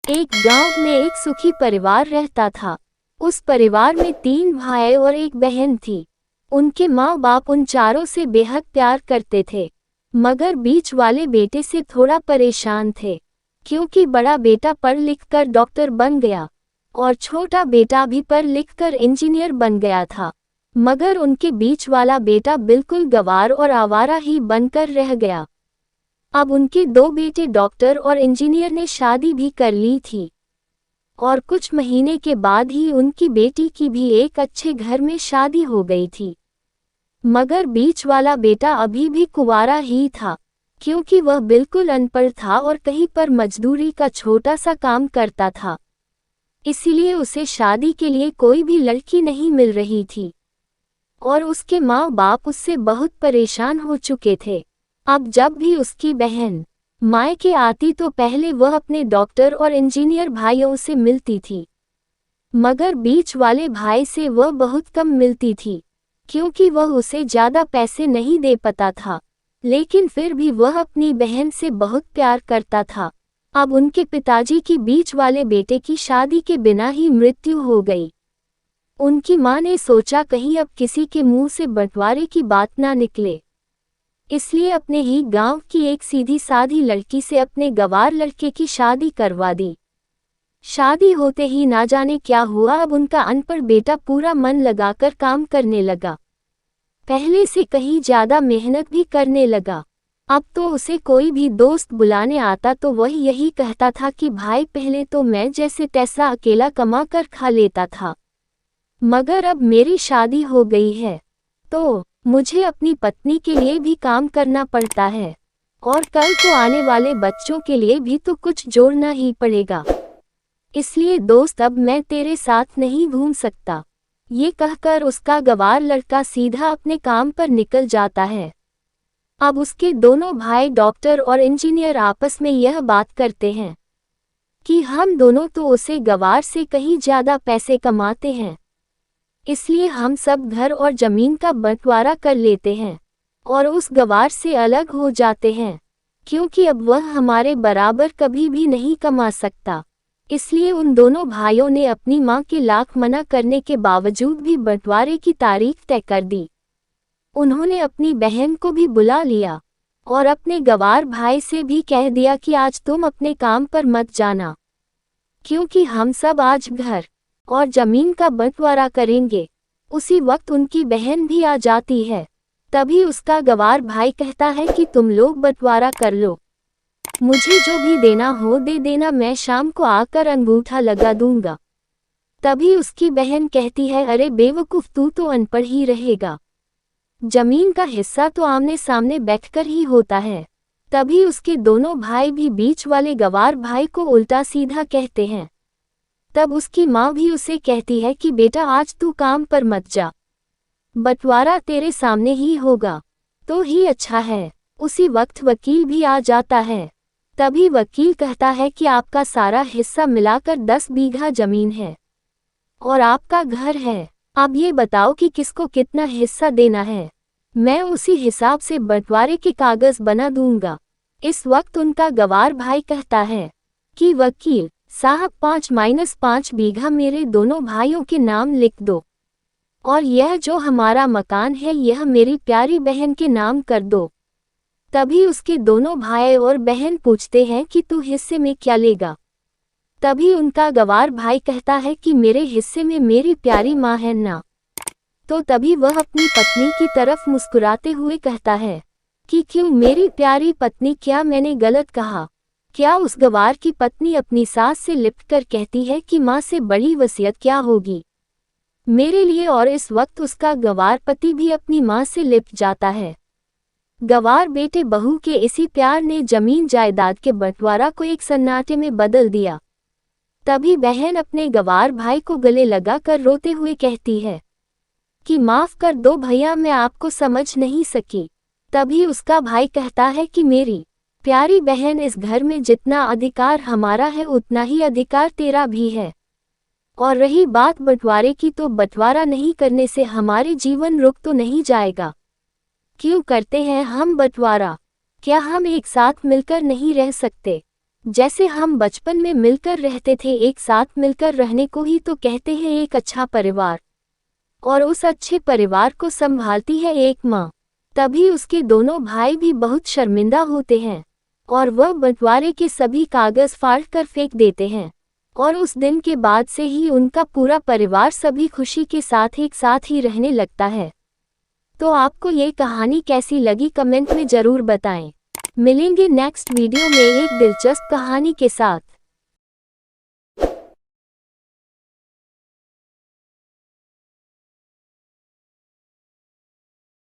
एक गांव में एक सुखी परिवार रहता था। उस परिवार में 3 भाई और एक बहन थी। उनके माँ बाप उन चारों से बेहद प्यार करते थे, मगर बीच वाले बेटे से थोड़ा परेशान थे, क्योंकि बड़ा बेटा पढ़ लिख कर डॉक्टर बन गया और छोटा बेटा भी पढ़ लिख कर इंजीनियर बन गया था। मगर उनके बीच वाला बेटा बिल्कुल गंवार और आवारा ही बनकर रह गया। अब उनके 2 बेटे डॉक्टर और इंजीनियर ने शादी भी कर ली थी और कुछ महीने के बाद ही उनकी बेटी की भी एक अच्छे घर में शादी हो गई थी। मगर बीच वाला बेटा अभी भी कुंवारा ही था, क्योंकि वह बिल्कुल अनपढ़ था और कहीं पर मजदूरी का छोटा सा काम करता था। इसीलिए उसे शादी के लिए कोई भी लड़की नहीं मिल रही थी और उसके माँ बाप उससे बहुत परेशान हो चुके थे। अब जब भी उसकी बहन मायके आती तो पहले वह अपने डॉक्टर और इंजीनियर भाइयों से मिलती थी, मगर बीच वाले भाई से वह बहुत कम मिलती थी, क्योंकि वह उसे ज़्यादा पैसे नहीं दे पाता था। लेकिन फिर भी वह अपनी बहन से बहुत प्यार करता था। अब उनके पिताजी की बीच वाले बेटे की शादी के बिना ही मृत्यु हो गई। उनकी माँ ने सोचा कहीं अब किसी के मुंह से बंटवारे की बात ना निकले, इसलिए अपने ही गांव की एक सीधी साधी लड़की से अपने गंवार लड़के की शादी करवा दी। शादी होते ही ना जाने क्या हुआ, अब उनका अनपढ़ बेटा पूरा मन लगाकर काम करने लगा, पहले से कहीं ज़्यादा मेहनत भी करने लगा। अब तो उसे कोई भी दोस्त बुलाने आता तो वह यही कहता था कि भाई पहले तो मैं जैसे तैसा अकेला कमा कर खा लेता था, मगर अब मेरी शादी हो गई है तो मुझे अपनी पत्नी के लिए भी काम करना पड़ता है और कल को आने वाले बच्चों के लिए भी तो कुछ जोड़ना ही पड़ेगा। इसलिए दोस्त अब मैं तेरे साथ नहीं घूम सकता। ये कहकर उसका गंवार लड़का सीधा अपने काम पर निकल जाता है। अब उसके दोनों भाई डॉक्टर और इंजीनियर आपस में यह बात करते हैं कि हम दोनों तो उसे गंवार से कहीं ज़्यादा पैसे कमाते हैं, इसलिए हम सब घर और जमीन का बंटवारा कर लेते हैं और उस गंवार से अलग हो जाते हैं, क्योंकि अब वह हमारे बराबर कभी भी नहीं कमा सकता। इसलिए उन दोनों भाइयों ने अपनी माँ के लाख मना करने के बावजूद भी बंटवारे की तारीख तय कर दी। उन्होंने अपनी बहन को भी बुला लिया और अपने गंवार भाई से भी कह दिया कि आज तुम अपने काम पर मत जाना, क्योंकि हम सब आज घर और जमीन का बंटवारा करेंगे। उसी वक्त उनकी बहन भी आ जाती है। तभी उसका गंवार भाई कहता है कि तुम लोग बंटवारा कर लो, मुझे जो भी देना हो दे देना, मैं शाम को आकर अंगूठा लगा दूंगा। तभी उसकी बहन कहती है, अरे बेवकूफ़, तू तो अनपढ़ ही रहेगा, जमीन का हिस्सा तो आमने सामने बैठकर ही होता है। तभी उसके दोनों भाई भी बीच वाले गंवार भाई को उल्टा सीधा कहते हैं। तब उसकी माँ भी उसे कहती है कि बेटा आज तू काम पर मत जा, बंटवारा तेरे सामने ही होगा तो ही अच्छा है। उसी वक्त वकील भी आ जाता है। तभी वकील कहता है कि आपका सारा हिस्सा मिलाकर 10 बीघा जमीन है और आपका घर है। अब ये बताओ कि किसको कितना हिस्सा देना है, मैं उसी हिसाब से बंटवारे के कागज बना दूंगा। इस वक्त उनका गंवार भाई कहता है कि वकील साहब 5-5 बीघा मेरे दोनों भाइयों के नाम लिख दो और यह जो हमारा मकान है यह मेरी प्यारी बहन के नाम कर दो। तभी उसके दोनों भाई और बहन पूछते हैं कि तू हिस्से में क्या लेगा। तभी उनका गंवार भाई कहता है कि मेरे हिस्से में मेरी प्यारी माँ है ना। तो तभी वह अपनी पत्नी की तरफ मुस्कुराते हुए कहता है कि क्यों मेरी प्यारी पत्नी, क्या मैंने गलत कहा? क्या उस गंवार की पत्नी अपनी सास से लिपटकर कहती है कि माँ से बड़ी वसीयत क्या होगी मेरे लिए, और इस वक्त उसका गंवार पति भी अपनी माँ से लिपट जाता है। गंवार बेटे बहू के इसी प्यार ने जमीन जायदाद के बंटवारा को एक सन्नाटे में बदल दिया। तभी बहन अपने गंवार भाई को गले लगाकर रोते हुए कहती है कि माफ़ कर दो भैया, मैं आपको समझ नहीं सकी। तभी उसका भाई कहता है कि मेरी प्यारी बहन, इस घर में जितना अधिकार हमारा है उतना ही अधिकार तेरा भी है, और रही बात बंटवारे की तो बंटवारा नहीं करने से हमारे जीवन रुक तो नहीं जाएगा। क्यों करते हैं हम बंटवारा? क्या हम एक साथ मिलकर नहीं रह सकते? जैसे हम बचपन में मिलकर रहते थे, एक साथ मिलकर रहने को ही तो कहते हैं एक अच्छा परिवार। और उस अच्छे परिवार को संभालती है एक माँ। तभी उसके दोनों भाई भी बहुत शर्मिंदा होते हैं और वह बंटवारे के सभी कागज फाड़ कर फेंक देते हैं। और उस दिन के बाद से ही उनका पूरा परिवार सभी खुशी के साथ एक साथ ही रहने लगता है। तो आपको ये कहानी कैसी लगी कमेंट में ज़रूर बताएं। मिलेंगे नेक्स्ट वीडियो में एक दिलचस्प कहानी के साथ।